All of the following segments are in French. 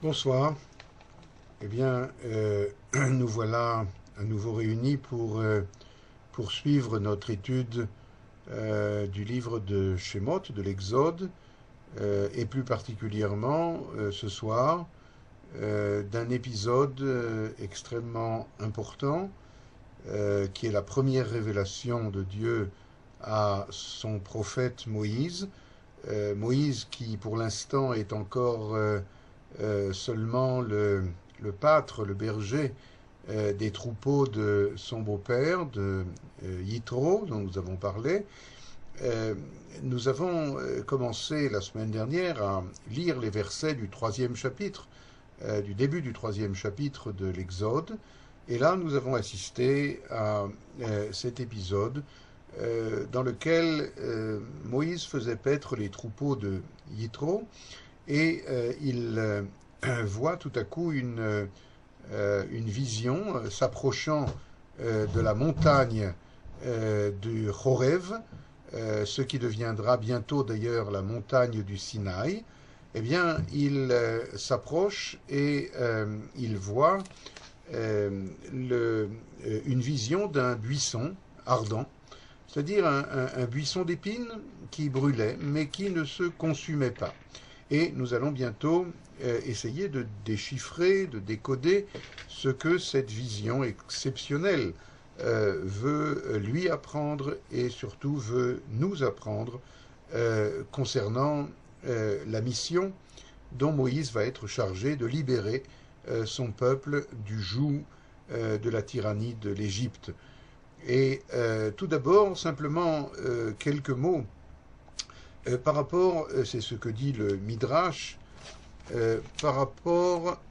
Bonsoir. Eh bien, nous voilà à nouveau réunis pour poursuivre notre étude du livre de Shemot, de l'Exode, et plus particulièrement ce soir d'un épisode extrêmement important qui est la première révélation de Dieu à son prophète Moïse. Moïse qui pour l'instant est encore seulement le pâtre, le berger des troupeaux de son beau-père, de Yitro, dont nous avons parlé. Nous avons commencé la semaine dernière à lire les versets du troisième chapitre, du début du troisième chapitre de l'Exode. Et là, nous avons assisté à cet épisode dans lequel Moïse faisait paître les troupeaux de Yitro, et il voit tout à coup une vision s'approchant de la montagne du Horev, ce qui deviendra bientôt d'ailleurs la montagne du Sinaï. Eh bien, il s'approche et il voit une vision d'un buisson ardent, c'est-à-dire un buisson d'épines qui brûlait, mais qui ne se consumait pas. Et nous allons bientôt essayer de déchiffrer, de décoder ce que cette vision exceptionnelle veut lui apprendre et surtout veut nous apprendre concernant la mission dont Moïse va être chargé de libérer son peuple du joug de la tyrannie de l'Égypte. Et tout d'abord, simplement quelques mots par rapport, c'est ce que dit le Midrash, par rapport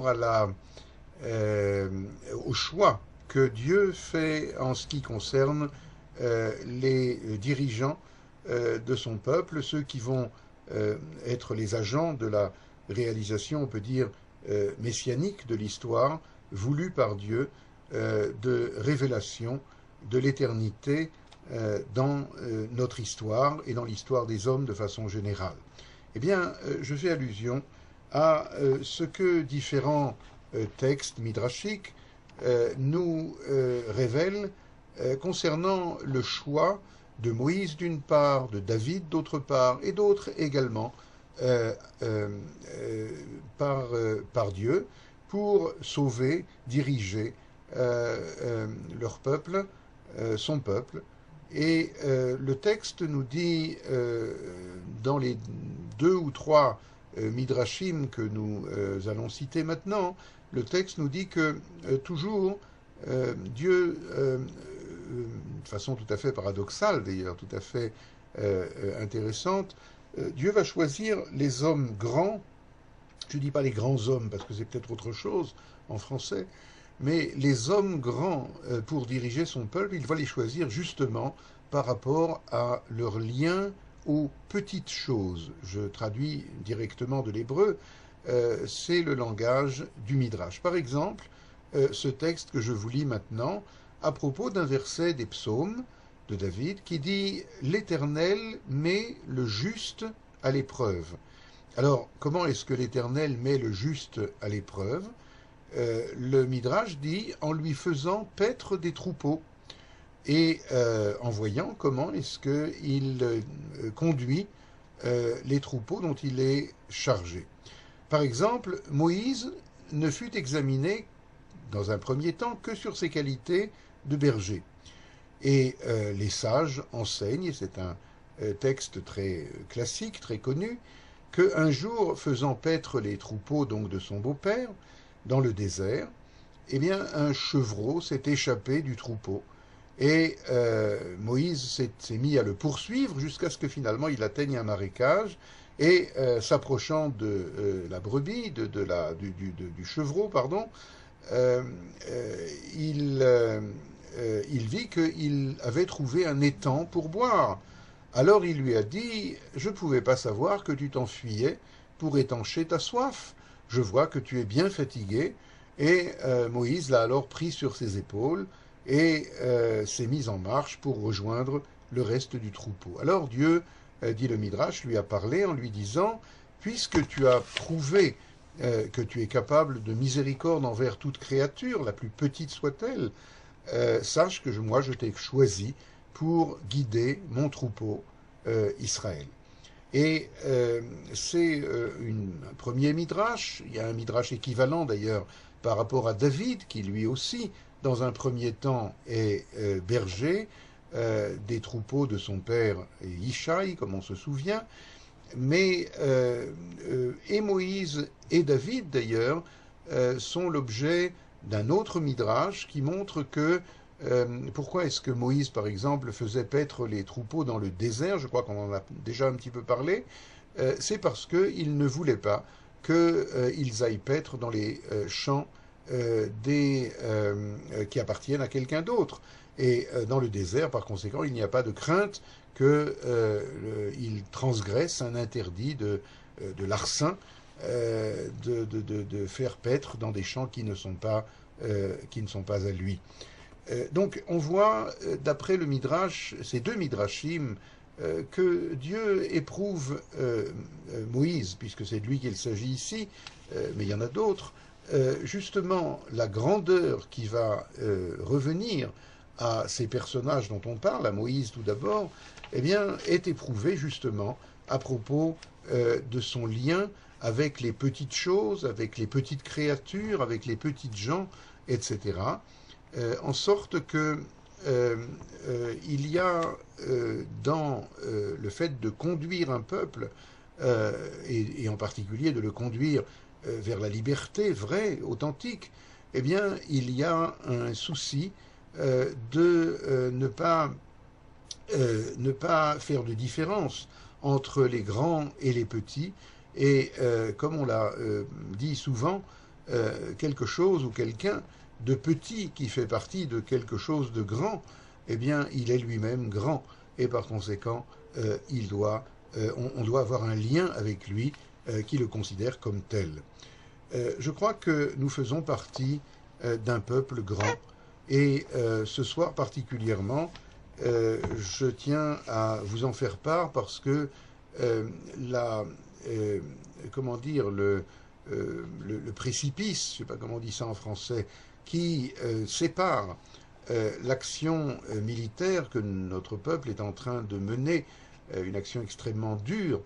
à au choix que Dieu fait en ce qui concerne les dirigeants de son peuple, ceux qui vont être les agents de la réalisation, on peut dire, messianique de l'histoire, voulue par Dieu, de révélation de l'éternité dans notre histoire et dans l'histoire des hommes de façon générale. Eh bien, je fais allusion à ce que différents textes midrashiques nous révèlent concernant le choix de Moïse d'une part, de David d'autre part, et d'autres également par Dieu pour sauver, diriger leur peuple, son peuple. Et le texte nous dit, dans les 2 ou 3 midrashim que nous allons citer maintenant, le texte nous dit que toujours Dieu, de façon tout à fait paradoxale d'ailleurs, tout à fait intéressante, Dieu va choisir les hommes grands. Je ne dis pas les grands hommes parce que c'est peut-être autre chose en français, mais les hommes grands pour diriger son peuple, il va les choisir justement par rapport à leur lien aux petites choses. Je traduis directement de l'hébreu, c'est le langage du Midrash. Par exemple, ce texte que je vous lis maintenant, à propos d'un verset des psaumes de David qui dit « L'Éternel met le juste à l'épreuve ». Alors, comment est-ce que l'Éternel met le juste à l'épreuve ? Le Midrash dit en lui faisant paître des troupeaux et en voyant comment est-ce qu'il conduit les troupeaux dont il est chargé. Par exemple, Moïse ne fut examiné dans un premier temps que sur ses qualités de berger. Et les sages enseignent, et c'est un texte très classique, très connu, qu'un jour, faisant paître les troupeaux donc de son beau-père, dans le désert, eh bien, un chevreau s'est échappé du troupeau. Et Moïse s'est mis à le poursuivre jusqu'à ce que finalement il atteigne un marécage et s'approchant de la brebis, du chevreau, pardon, il vit qu'il avait trouvé un étang pour boire. Alors il lui a dit « Je ne pouvais pas savoir que tu t'enfuyais pour étancher ta soif. Je vois que tu es bien fatigué. » Et Moïse l'a alors pris sur ses épaules et s'est mis en marche pour rejoindre le reste du troupeau. Alors Dieu, dit le Midrash, lui a parlé en lui disant « Puisque tu as prouvé que tu es capable de miséricorde envers toute créature, la plus petite soit-elle, sache que moi je t'ai choisi pour guider mon troupeau Israël. Et c'est un premier midrash, il y a un midrash équivalent d'ailleurs par rapport à David, qui lui aussi, dans un premier temps, est berger des troupeaux de son père Ishaï, comme on se souvient, mais et Moïse et David d'ailleurs sont l'objet d'un autre midrash qui montre que pourquoi est-ce que Moïse, par exemple, faisait paître les troupeaux dans le désert? Je crois qu'on en a déjà un petit peu parlé. C'est parce qu'il ne voulait pas qu'ils aillent paître dans les champs qui appartiennent à quelqu'un d'autre. Et dans le désert, par conséquent, il n'y a pas de crainte qu'il transgresse un interdit de larcin de faire paître dans des champs qui ne sont pas à lui. Donc on voit, d'après le Midrash, ces deux Midrashim, que Dieu éprouve Moïse, puisque c'est de lui qu'il s'agit ici, mais il y en a d'autres, justement la grandeur qui va revenir à ces personnages dont on parle, à Moïse tout d'abord, eh bien, est éprouvée justement à propos de son lien avec les petites choses, avec les petites créatures, avec les petites gens, etc. En sorte que il y a dans le fait de conduire un peuple, et en particulier de le conduire vers la liberté vraie, authentique, eh bien, il y a un souci de ne pas faire de différence entre les grands et les petits, et comme on l'a dit souvent, quelque chose ou quelqu'un de petit qui fait partie de quelque chose de grand, eh bien, il est lui-même grand, et par conséquent, on doit avoir un lien avec lui qui le considère comme tel. Je crois que nous faisons partie d'un peuple grand, et ce soir particulièrement, je tiens à vous en faire part parce que comment dire, le précipice, je ne sais pas comment on dit ça en français, qui sépare l'action militaire que notre peuple est en train de mener, une action extrêmement dure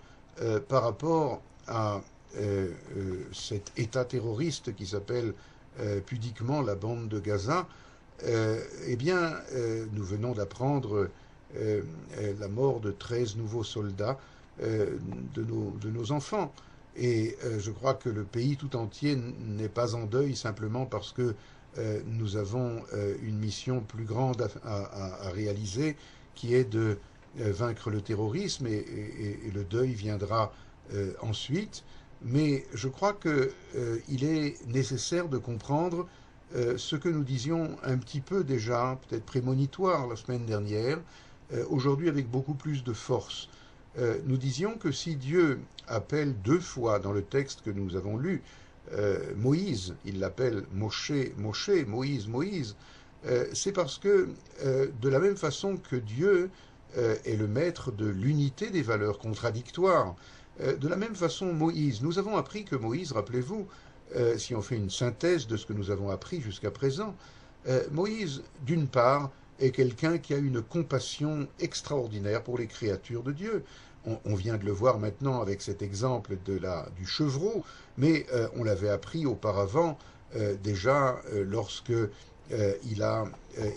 par rapport à cet État terroriste qui s'appelle pudiquement la bande de Gaza, eh bien, nous venons d'apprendre la mort de 13 nouveaux soldats de nos enfants. Et je crois que le pays tout entier n'est pas en deuil simplement parce que nous avons une mission plus grande à réaliser, qui est de vaincre le terrorisme, et le deuil viendra ensuite. Mais je crois qu'il est nécessaire de comprendre ce que nous disions un petit peu déjà, peut-être prémonitoire la semaine dernière, aujourd'hui avec beaucoup plus de force. Nous disions que si Dieu appelle deux fois dans le texte que nous avons lu, Moïse, il l'appelle Moshe, Moshe, Moïse, Moïse, c'est parce que de la même façon que Dieu est le maître de l'unité des valeurs contradictoires, de la même façon Moïse, nous avons appris que Moïse, rappelez-vous, si on fait une synthèse de ce que nous avons appris jusqu'à présent, Moïse, d'une part, est quelqu'un qui a une compassion extraordinaire pour les créatures de Dieu. On vient de le voir maintenant avec cet exemple du chevreau, mais on l'avait appris auparavant déjà lorsque il a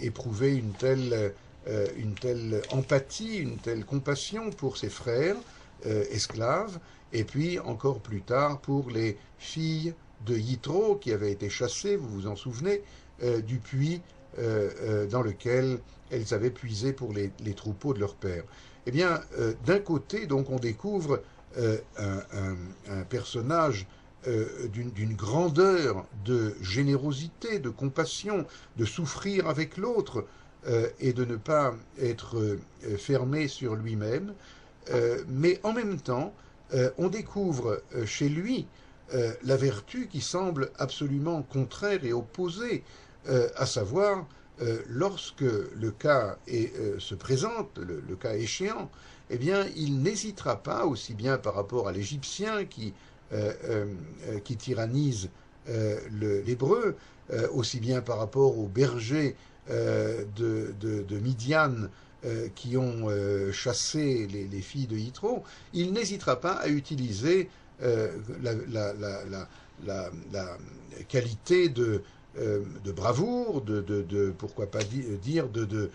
éprouvé une telle empathie, une telle compassion pour ses frères esclaves, et puis encore plus tard pour les filles de Yitro qui avaient été chassées, vous vous en souvenez, du puits dans lequel elles avaient puisé pour les troupeaux de leur père. Eh bien, d'un côté, donc, on découvre un personnage d'une grandeur, de générosité, de compassion, de souffrir avec l'autre et de ne pas être fermé sur lui-même. Mais en même temps, on découvre chez lui la vertu qui semble absolument contraire et opposée, à savoir lorsque le cas se présente, le cas échéant, eh bien, il n'hésitera pas, aussi bien par rapport à l'Égyptien qui qui tyrannise l'hébreu, aussi bien par rapport aux bergers de Midian qui ont chassé les filles de Yitro, il n'hésitera pas à utiliser la qualité de bravoure, pourquoi pas dire, de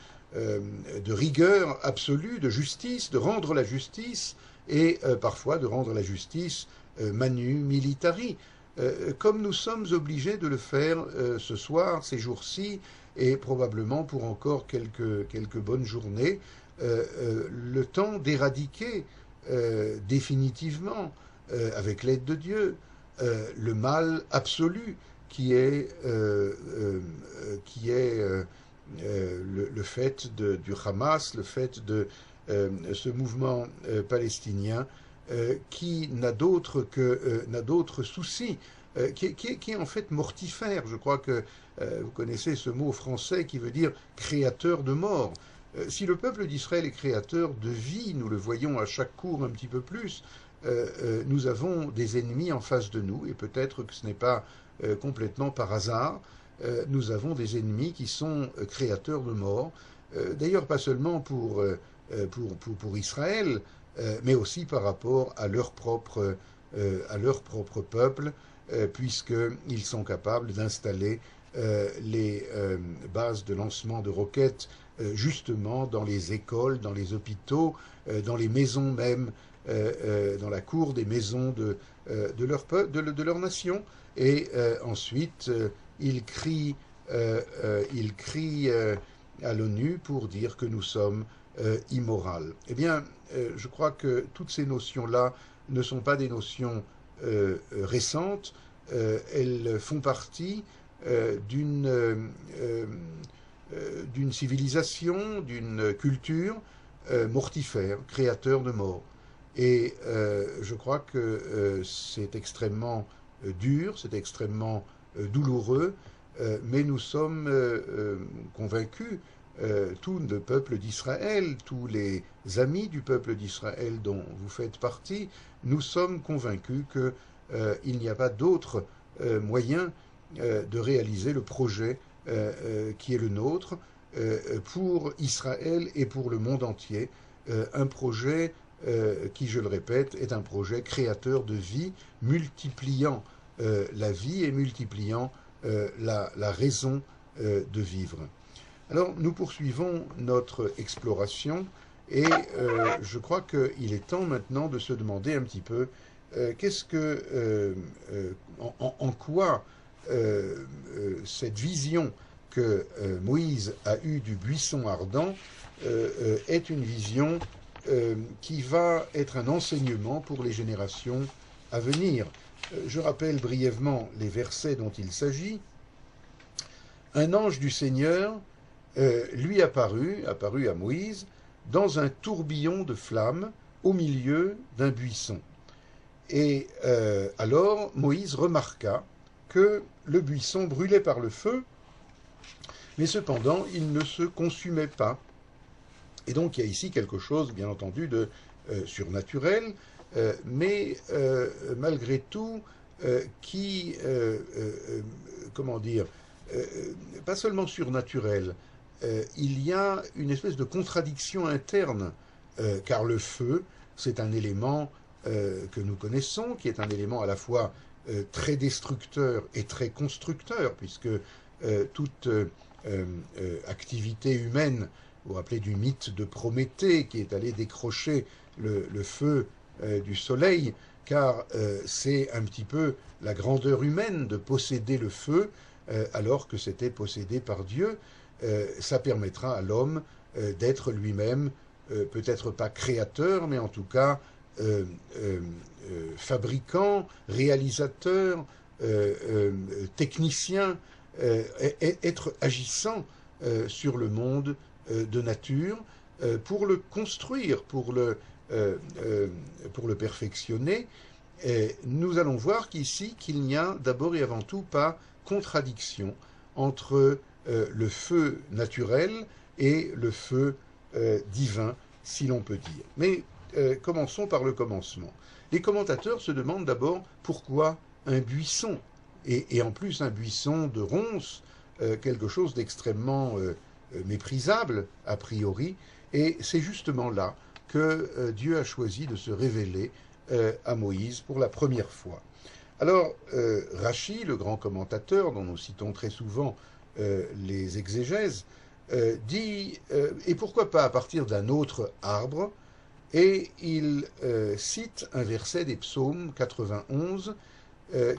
rigueur absolue, de justice, de rendre la justice, et parfois de rendre la justice manu militari, comme nous sommes obligés de le faire ce soir, ces jours-ci, et probablement pour encore quelques bonnes journées, le temps d'éradiquer définitivement, avec l'aide de Dieu, le mal absolu qui est le fait du Hamas, le fait de ce mouvement palestinien qui n'a d'autre souci, qui est en fait mortifère. Je crois que vous connaissez ce mot français qui veut dire créateur de mort. Si le peuple d'Israël est créateur de vie, nous le voyons à chaque cours un petit peu plus, nous avons des ennemis en face de nous, et peut-être que ce n'est pas complètement par hasard. Nous avons des ennemis qui sont créateurs de mort, d'ailleurs pas seulement pour Israël, mais aussi par rapport à leur propre peuple, puisqu'ils sont capables d'installer les bases de lancement de roquettes justement dans les écoles, dans les hôpitaux, dans les maisons même, dans la cour des maisons de leur nation. Et ensuite, ils crient à l'ONU pour dire que nous sommes immoraux. Eh bien, je crois que toutes ces notions-là ne sont pas des notions récentes. Elles font partie d'une civilisation, d'une culture mortifère, créateur de mort. Et je crois que c'est extrêmement dur, c'est extrêmement douloureux, mais nous sommes convaincus, tout le peuple d'Israël, tous les amis du peuple d'Israël dont vous faites partie, nous sommes convaincus qu'il n'y a pas d'autre moyen de réaliser le projet qui est le nôtre pour Israël et pour le monde entier, un projet qui, je le répète, est un projet créateur de vie, multipliant la vie et multipliant la raison de vivre. Alors, nous poursuivons notre exploration et je crois qu'il est temps maintenant de se demander un petit peu en quoi cette vision que Moïse a eue du buisson ardent est une vision qui va être un enseignement pour les générations à venir. Je rappelle brièvement les versets dont il s'agit. Un ange du Seigneur lui apparut à Moïse dans un tourbillon de flammes au milieu d'un buisson. Et alors Moïse remarqua que le buisson brûlait par le feu, mais cependant il ne se consumait pas. Et donc il y a ici quelque chose, bien entendu, de surnaturel, mais malgré tout, qui, comment dire, pas seulement surnaturel, il y a une espèce de contradiction interne, car le feu, c'est un élément que nous connaissons, qui est un élément à la fois très destructeur et très constructeur, puisque toute activité humaine, vous vous rappelez du mythe de Prométhée qui est allé décrocher le feu du soleil, car c'est un petit peu la grandeur humaine de posséder le feu alors que c'était possédé par Dieu. Ça permettra à l'homme d'être lui-même, peut-être pas créateur, mais en tout cas fabricant, réalisateur, technicien, être agissant sur le monde de nature pour le construire, pour le perfectionner. Et nous allons voir qu'ici, qu'il n'y a d'abord et avant tout pas contradiction entre le feu naturel et le feu divin, si l'on peut dire. Mais commençons par le commencement. Les commentateurs se demandent d'abord pourquoi un buisson, et en plus un buisson de ronces, quelque chose d'extrêmement méprisable a priori, et c'est justement là que Dieu a choisi de se révéler à Moïse pour la première fois. Alors, Rachi, le grand commentateur, dont nous citons très souvent les exégèses, dit, et pourquoi pas à partir d'un autre arbre, et il cite un verset des psaumes 91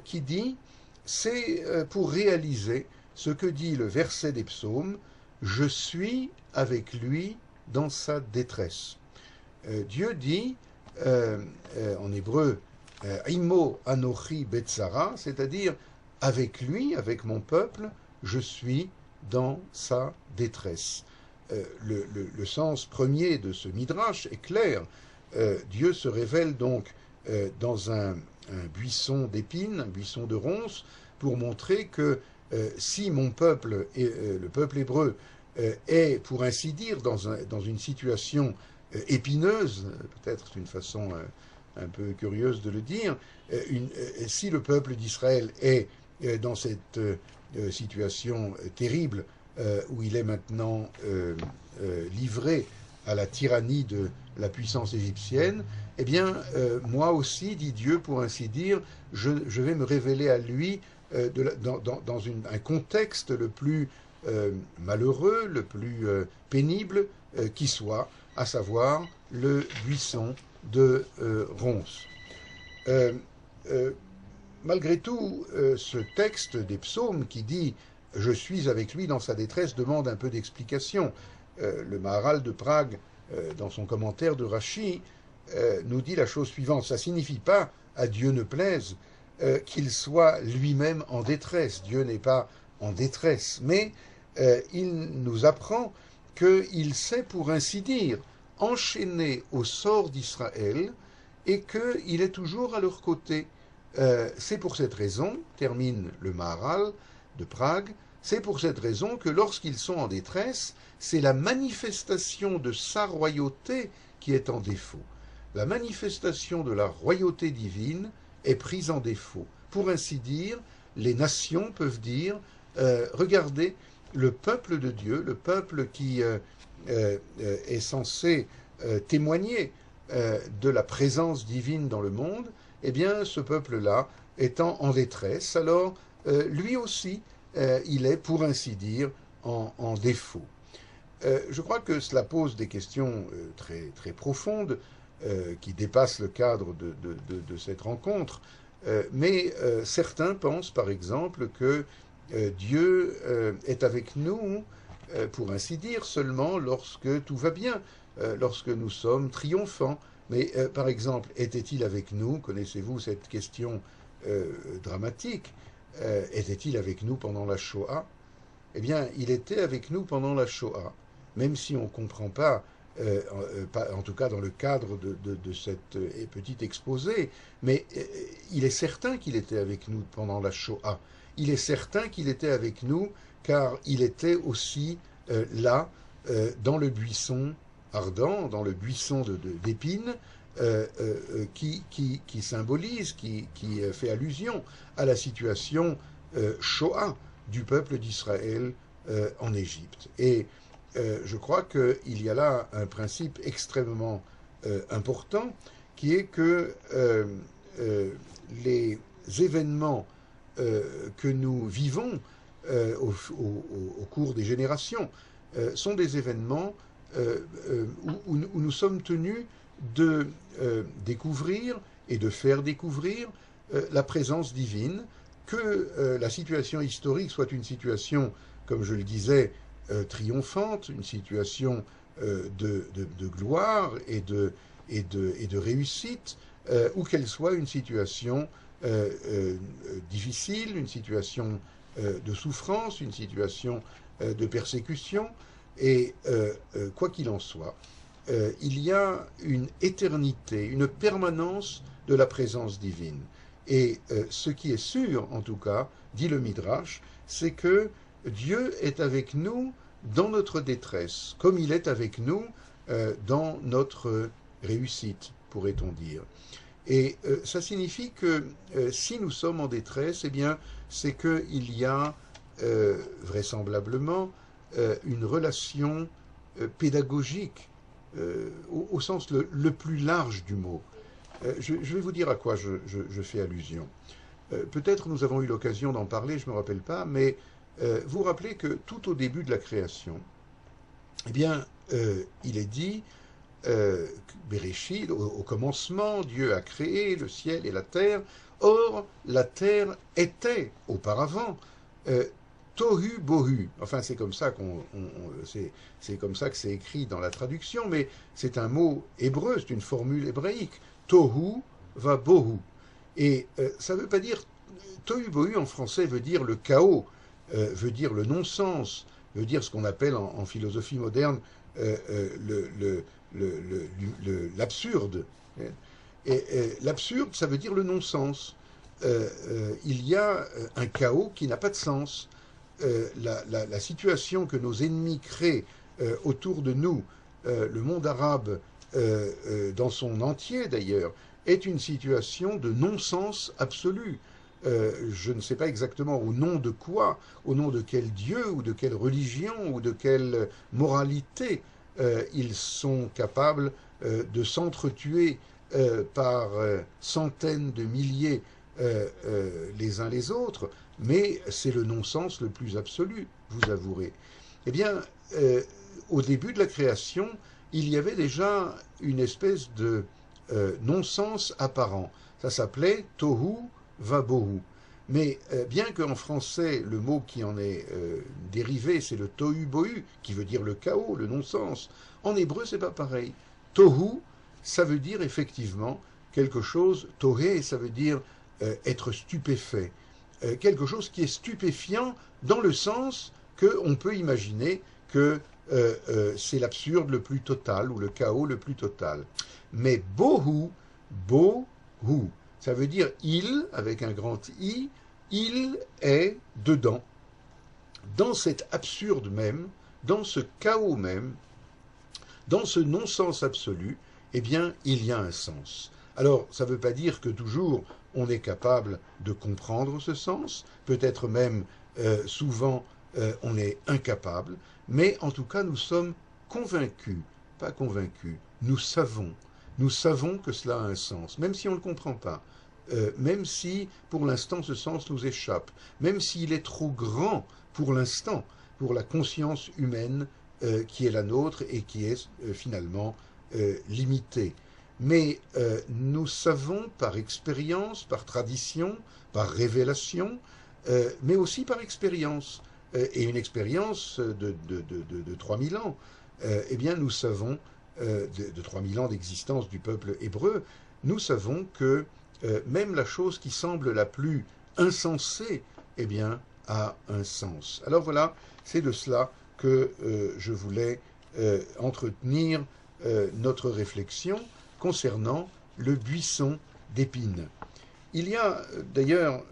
qui dit, c'est pour réaliser ce que dit le verset des psaumes, je suis avec lui dans sa détresse. Dieu dit, en hébreu, Imo Anochi Betzara, c'est-à-dire avec lui, avec mon peuple, je suis dans sa détresse. Le sens premier de ce midrash est clair. Dieu se révèle donc dans un buisson d'épines, un buisson de ronces, pour montrer que si mon peuple, le peuple hébreu, est, pour ainsi dire, dans une situation épineuse, peut-être c'est une façon un peu curieuse de le dire, si le peuple d'Israël est dans cette situation terrible où il est maintenant livré à la tyrannie de la puissance égyptienne, eh bien, moi aussi, dit Dieu, pour ainsi dire, je vais me révéler à lui dans un contexte le plus malheureux, le plus pénible qui soit, à savoir le buisson de ronces. Malgré tout, ce texte des psaumes qui dit « Je suis avec lui dans sa détresse » demande un peu d'explication. Le Maharal de Prague, dans son commentaire de Rachi, nous dit la chose suivante. Ça ne signifie pas « à Dieu ne plaise » qu'il soit lui-même en détresse. Dieu n'est pas en détresse, mais il nous apprend qu'il sait, pour ainsi dire, enchaîner au sort d'Israël et qu'il est toujours à leur côté. C'est pour cette raison, termine le Maharal de Prague, c'est pour cette raison que lorsqu'ils sont en détresse, c'est la manifestation de sa royauté qui est en défaut. La manifestation de la royauté divine est prise en défaut. Pour ainsi dire, les nations peuvent dire, regardez, le peuple de Dieu, le peuple qui est censé témoigner de la présence divine dans le monde, eh bien, ce peuple-là étant en détresse, alors lui aussi, il est, pour ainsi dire, en défaut. Je crois que cela pose des questions très, très profondes qui dépassent le cadre de cette rencontre, mais certains pensent, par exemple, que Dieu est avec nous, pour ainsi dire, seulement lorsque tout va bien, lorsque nous sommes triomphants. Mais par exemple, était-il avec nous? Connaissez-vous cette question dramatique? Était-il avec nous pendant la Shoah? Eh bien, il était avec nous pendant la Shoah, même si on ne comprend pas, en tout cas dans le cadre de cette petite exposé, mais il est certain qu'il était avec nous pendant la Shoah. Il est certain qu'il était avec nous, car il était aussi là, dans le buisson ardent, dans le buisson d'épines, qui symbolise, qui fait allusion à la situation Shoah du peuple d'Israël en Égypte. Et je crois qu'il y a là un principe extrêmement important, qui est que les événements que nous vivons au cours des générations sont des événements où nous sommes tenus de découvrir et de faire découvrir la présence divine, que la situation historique soit une situation, comme je le disais, triomphante, une situation de gloire et de réussite, ou qu'elle soit une situation difficile, une situation de souffrance, une situation de persécution, et quoi qu'il en soit, il y a une éternité, une permanence de la présence divine. Et ce qui est sûr, en tout cas, dit le Midrash, c'est que Dieu est avec nous dans notre détresse, comme il est avec nous dans notre réussite, pourrait-on dire. Et ça signifie que si nous sommes en détresse, eh bien, c'est qu'il y a vraisemblablement une relation pédagogique au sens le plus large du mot. Je vais vous dire à quoi je fais allusion. Peut-être nous avons eu l'occasion d'en parler, je ne me rappelle pas, mais vous vous rappelez que tout au début de la création, eh bien, il est dit, Bereshit, au commencement, Dieu a créé le ciel et la terre. Or, la terre était auparavant tohu bohu. Enfin, c'est comme ça c'est comme ça que c'est écrit dans la traduction, mais c'est un mot hébreu, c'est une formule hébraïque. Tohu va bohu. Et ça ne veut pas dire tohu bohu en français veut dire le chaos, veut dire le non-sens, veut dire ce qu'on appelle en philosophie moderne l'absurde. Et l'absurde, ça veut dire le non-sens. Il y a un chaos qui n'a pas de sens. La situation que nos ennemis créent autour de nous, le monde arabe dans son entier d'ailleurs, est une situation de non-sens absolu. Je ne sais pas exactement au nom de quoi, au nom de quel Dieu ou de quelle religion ou de quelle moralité ils sont capables de s'entretuer par centaines de milliers les uns les autres, mais c'est le non-sens le plus absolu, vous avouerez. Eh bien, au début de la création, il y avait déjà une espèce de non-sens apparent. Ça s'appelait tohu vabohu. Mais bien qu'en français, le mot qui en est dérivé, c'est le tohu bohu, qui veut dire le chaos, le non-sens. En hébreu, c'est pas pareil. Tohu, ça veut dire effectivement quelque chose, tohé, ça veut dire être stupéfait. Quelque chose qui est stupéfiant dans le sens qu'on peut imaginer que c'est l'absurde le plus total ou le chaos le plus total. Mais bohu, bohu, ça veut dire il, avec un grand i, il est dedans. Dans cet absurde même, dans ce chaos même, dans ce non-sens absolu, eh bien, il y a un sens. Alors, ça ne veut pas dire que toujours on est capable de comprendre ce sens, peut-être même souvent on est incapable, mais en tout cas nous sommes convaincus, pas convaincus, nous savons que cela a un sens, même si on ne le comprend pas, même si pour l'instant ce sens nous échappe, même s'il est trop grand pour l'instant, pour la conscience humaine qui est la nôtre et qui est finalement limitée. Mais nous savons par expérience, par tradition, par révélation, mais aussi par expérience, et une expérience de 3000 ans, eh bien nous savons, de 3000 ans d'existence du peuple hébreu, nous savons que même la chose qui semble la plus insensée, eh bien, a un sens. Alors voilà, c'est de cela que je voulais entretenir notre réflexion concernant le buisson d'épines. Il y a d'ailleurs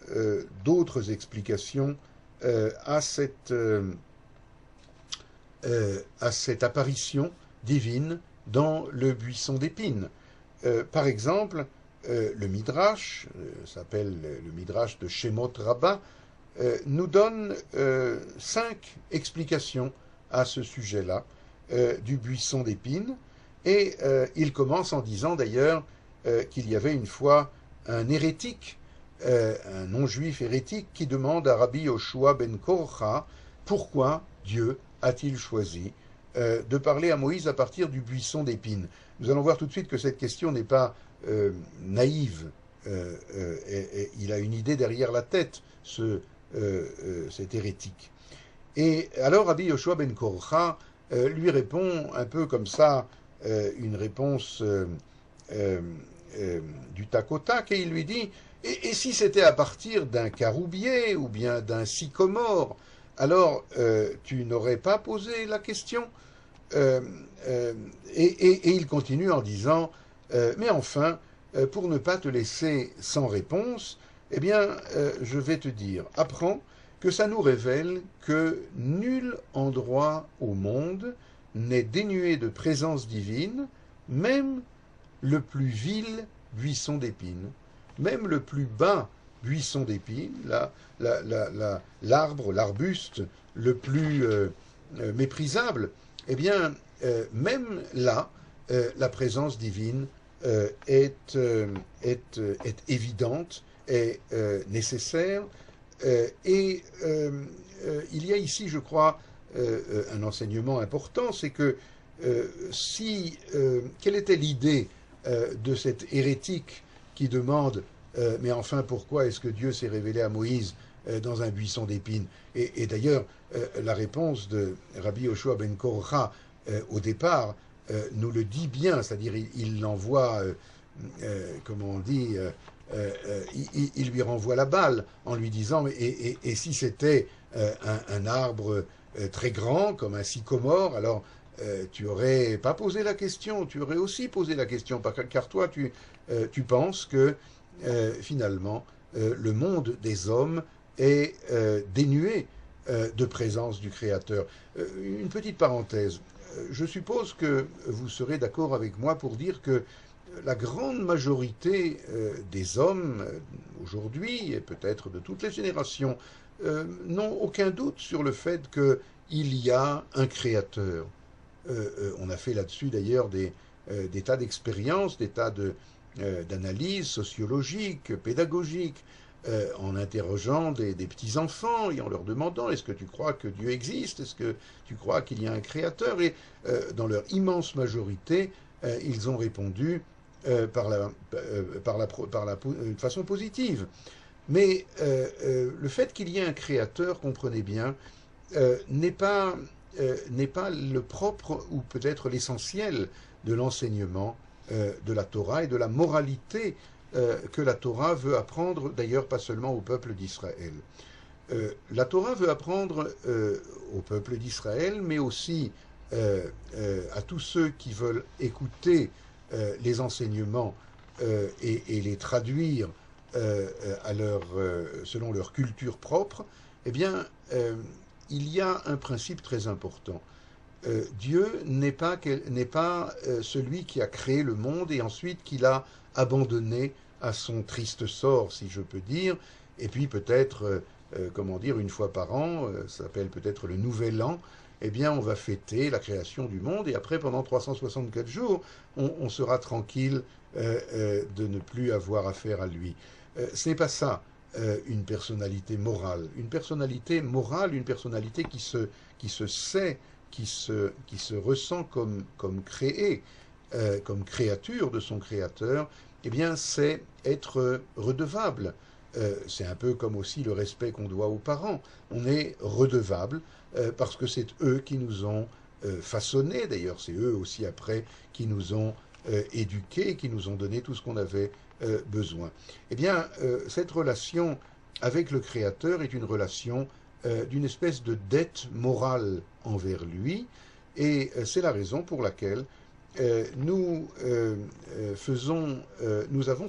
d'autres explications à cette apparition divine dans le buisson d'épines. Par exemple, le Midrash, s'appelle le Midrash de Shemot Rabbah, nous donne 5 explications à ce sujet-là du buisson d'épines. Et il commence en disant d'ailleurs qu'il y avait une fois un hérétique, un non-juif hérétique, qui demande à Rabbi Yoshua ben Korcha pourquoi Dieu a-t-il choisi de parler à Moïse à partir du buisson d'épines. Nous allons voir tout de suite que cette question n'est pas naïve. Il a une idée derrière la tête, cet hérétique. Et alors Rabbi Yoshua ben Korcha lui répond un peu comme ça, une réponse du tac au tac, et il lui dit et si c'était à partir d'un caroubier ou bien d'un sycomore, alors tu n'aurais pas posé la question et il continue en disant mais enfin, pour ne pas te laisser sans réponse, eh bien, je vais te dire, apprends que ça nous révèle que nul endroit au monde n'est dénué de présence divine, même le plus vil buisson d'épines, même le plus bas buisson d'épines, l'arbre, l'arbuste le plus méprisable, eh bien, même là, la présence divine est évidente, est nécessaire, et il y a ici, je crois, un enseignement important, c'est que quelle était l'idée de cet hérétique qui demande mais enfin pourquoi est-ce que Dieu s'est révélé à Moïse dans un buisson d'épines et d'ailleurs la réponse de Rabbi Yoshua ben Korcha au départ nous le dit bien, c'est-à-dire il l'envoie, comment on dit, il lui renvoie la balle en lui disant et si c'était un arbre très grand comme un sycomore, alors tu aurais pas posé la question, tu aurais aussi posé la question, car toi tu penses que finalement le monde des hommes est dénué de présence du Créateur. Une petite parenthèse, je suppose que vous serez d'accord avec moi pour dire que la grande majorité des hommes aujourd'hui, et peut-être de toutes les générations, n'ont aucun doute sur le fait qu'il y a un Créateur. On a fait là-dessus d'ailleurs des tas d'expériences, des tas d'analyses sociologiques, pédagogiques, en interrogeant des petits-enfants et en leur demandant est-ce que tu crois que Dieu existe, est-ce que tu crois qu'il y a un Créateur, et dans leur immense majorité, ils ont répondu de façon positive. Mais le fait qu'il y ait un Créateur, comprenez bien, n'est pas le propre ou peut-être l'essentiel de l'enseignement de la Torah et de la moralité que la Torah veut apprendre, d'ailleurs pas seulement au peuple d'Israël. La Torah veut apprendre au peuple d'Israël, mais aussi à tous ceux qui veulent écouter les enseignements et les traduire selon leur culture propre, eh bien, il y a un principe très important. Dieu n'est pas celui qui a créé le monde et ensuite qui l'a abandonné à son triste sort, si je peux dire, et puis peut-être, comment dire, une fois par an, ça s'appelle peut-être le Nouvel An, eh bien on va fêter la création du monde et après, pendant 364 jours, on sera tranquille de ne plus avoir affaire à lui. Ce n'est pas ça, une personnalité morale. Une personnalité morale, une personnalité qui se sait, qui se ressent comme créé, comme créature de son créateur, eh bien c'est être redevable. C'est un peu comme aussi le respect qu'on doit aux parents. On est redevable parce que c'est eux qui nous ont façonnés, d'ailleurs c'est eux aussi après qui nous ont éduqués, qui nous ont donné tout ce qu'on avait besoin. Eh bien, cette relation avec le Créateur est une relation d'une espèce de dette morale envers lui, et c'est la raison pour laquelle nous avons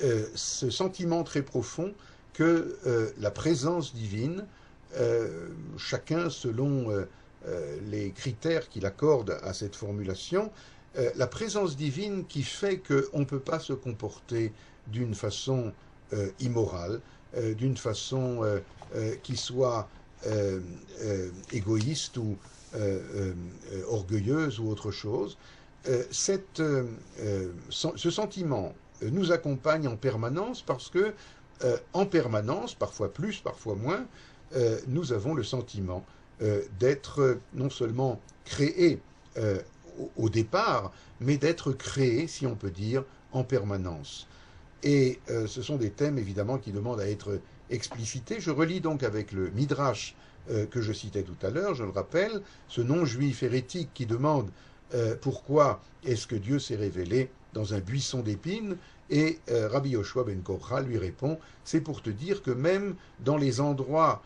ce sentiment très profond que la présence divine, chacun selon les critères qu'il accorde à cette formulation, la présence divine qui fait qu'on ne peut pas se comporter d'une façon immorale, d'une façon qui soit égoïste ou orgueilleuse ou autre chose. Ce sentiment nous accompagne en permanence parce que, en permanence, parfois plus, parfois moins, nous avons le sentiment d'être non seulement créés au départ, mais d'être créés, si on peut dire, en permanence. Et ce sont des thèmes, évidemment, qui demandent à être explicités. Je relis donc avec le Midrash que je citais tout à l'heure, je le rappelle, ce non-juif hérétique qui demande pourquoi est-ce que Dieu s'est révélé dans un buisson d'épines, et Rabbi Yoshua ben Korcha lui répond, c'est pour te dire que même dans les endroits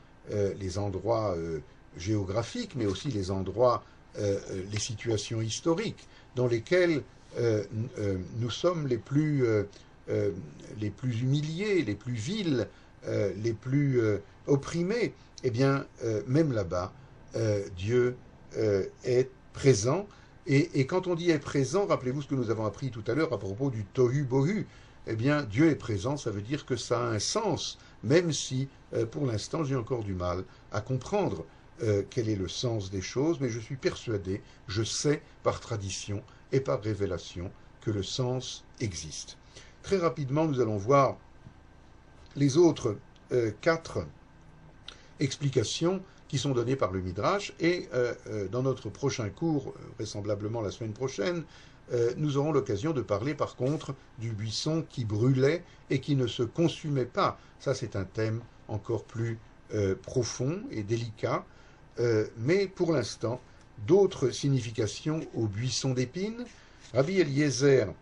géographiques, mais aussi les endroits, les situations historiques dans lesquelles nous sommes les plus humiliés, les plus vils, les plus opprimés, eh bien, même là-bas, Dieu est présent Et quand on dit est présent, rappelez-vous ce que nous avons appris tout à l'heure à propos du tohu bohu. Eh bien, Dieu est présent, ça veut dire que ça a un sens, même si, pour l'instant, j'ai encore du mal à comprendre quel est le sens des choses, mais je suis persuadé, je sais par tradition et par révélation que le sens existe. Très rapidement, nous allons voir les autres 4 explications qui sont données par le Midrash, et dans notre prochain cours, vraisemblablement la semaine prochaine, nous aurons l'occasion de parler par contre du buisson qui brûlait et qui ne se consumait pas. Ça, c'est un thème encore plus profond et délicat, mais pour l'instant, d'autres significations au buisson d'épines. Rabbi Eliezer,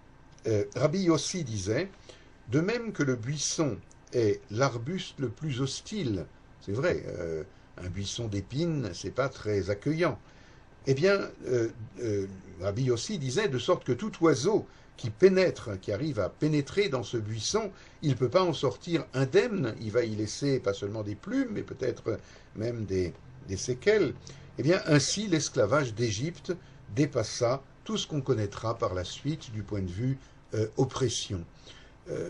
Rabbi Yossi disait, de même que le buisson est l'arbuste le plus hostile, c'est vrai, un buisson d'épines, c'est pas très accueillant. Eh bien, Rabbi Yossi disait, de sorte que tout oiseau qui pénètre, qui arrive à pénétrer dans ce buisson, il ne peut pas en sortir indemne, il va y laisser pas seulement des plumes, mais peut-être même des séquelles. Eh bien, ainsi, l'esclavage d'Égypte dépassa tout ce qu'on connaîtra par la suite du point de vue oppression.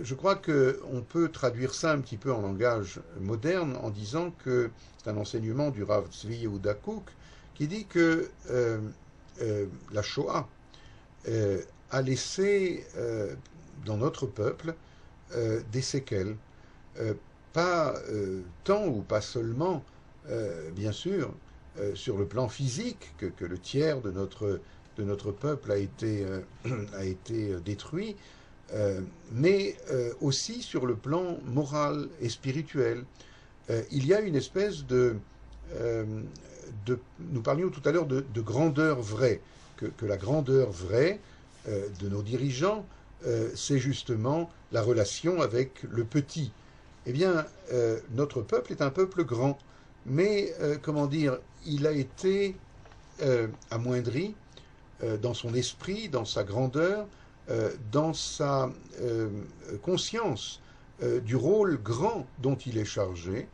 Je crois qu'on peut traduire ça un petit peu en langage moderne en disant que c'est un enseignement du Rav Tzvi Yehuda Kook qui dit que la Shoah a laissé dans notre peuple des séquelles, pas tant ou pas seulement, bien sûr, sur le plan physique, que le tiers de notre peuple a été détruit, mais aussi sur le plan moral et spirituel. Il y a une espèce nous parlions tout à l'heure de grandeur vraie, que la grandeur vraie de nos dirigeants, c'est justement la relation avec le petit. Eh bien, notre peuple est un peuple grand, mais, comment dire, il a été amoindri dans son esprit, dans sa grandeur, dans sa conscience du rôle grand dont il est chargé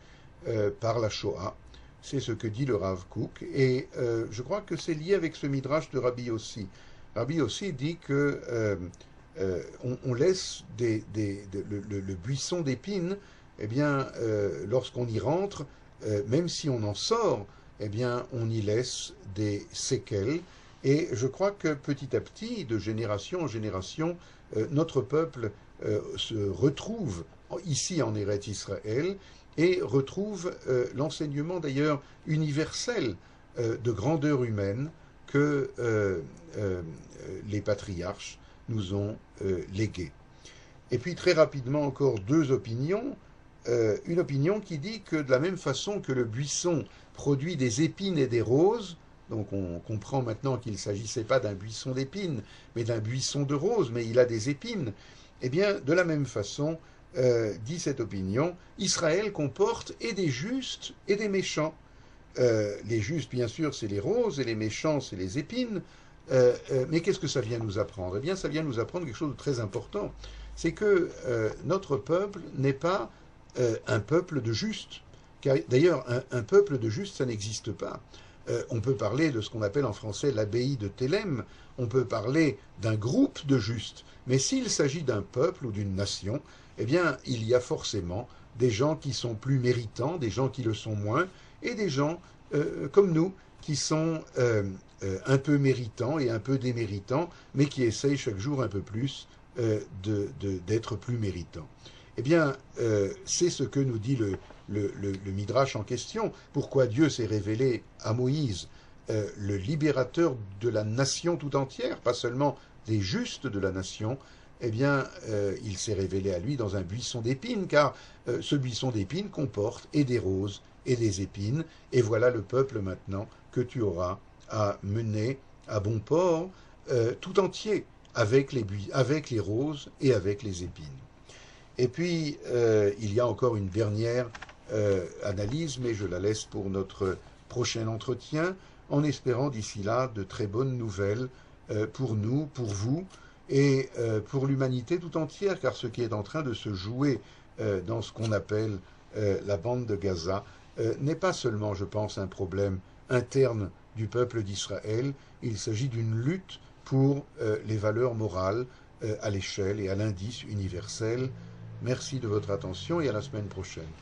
par la Shoah. C'est ce que dit le Rav Kook, et je crois que c'est lié avec ce midrash de Rabbi Yossi. Rabbi Yossi dit que on laisse le buisson d'épines, eh bien, lorsqu'on y rentre, même si on en sort, eh bien, on y laisse des séquelles. Et je crois que petit à petit, de génération en génération, notre peuple se retrouve ici en Eretz Israël et retrouve l'enseignement d'ailleurs universel de grandeur humaine que les patriarches nous ont légué. Et puis très rapidement encore 2 opinions. Une opinion qui dit que de la même façon que le buisson produit des épines et des roses, donc on comprend maintenant qu'il ne s'agissait pas d'un buisson d'épines, mais d'un buisson de roses, mais il a des épines, eh bien de la même façon, dit cette opinion, Israël comporte et des justes et des méchants. Les justes, bien sûr, c'est les roses, et les méchants, c'est les épines. Mais qu'est-ce que ça vient nous apprendre? Eh bien, ça vient nous apprendre quelque chose de très important. C'est que notre peuple n'est pas un peuple de justes. D'ailleurs, un peuple de justes, ça n'existe pas. On peut parler de ce qu'on appelle en français l'abbaye de Thélème. On peut parler d'un groupe de justes. Mais s'il s'agit d'un peuple ou d'une nation, eh bien, il y a forcément des gens qui sont plus méritants, des gens qui le sont moins, et des gens comme nous qui sont un peu méritants et un peu déméritants, mais qui essayent chaque jour un peu plus d'être plus méritants. Eh bien, c'est ce que nous dit le Midrash en question. Pourquoi Dieu s'est révélé à Moïse, le libérateur de la nation tout entière, pas seulement des justes de la nation, eh bien, il s'est révélé à lui dans un buisson d'épines, car ce buisson d'épines comporte et des roses et des épines, et voilà le peuple maintenant que tu auras à mener à bon port tout entier, avec les roses et avec les épines. Et puis, il y a encore une dernière analyse, mais je la laisse pour notre prochain entretien, en espérant d'ici là de très bonnes nouvelles pour nous, pour vous, et pour l'humanité tout entière, car ce qui est en train de se jouer dans ce qu'on appelle la bande de Gaza n'est pas seulement, je pense, un problème interne du peuple d'Israël. Il s'agit d'une lutte pour les valeurs morales à l'échelle et à l'indice universel. Merci de votre attention et à la semaine prochaine.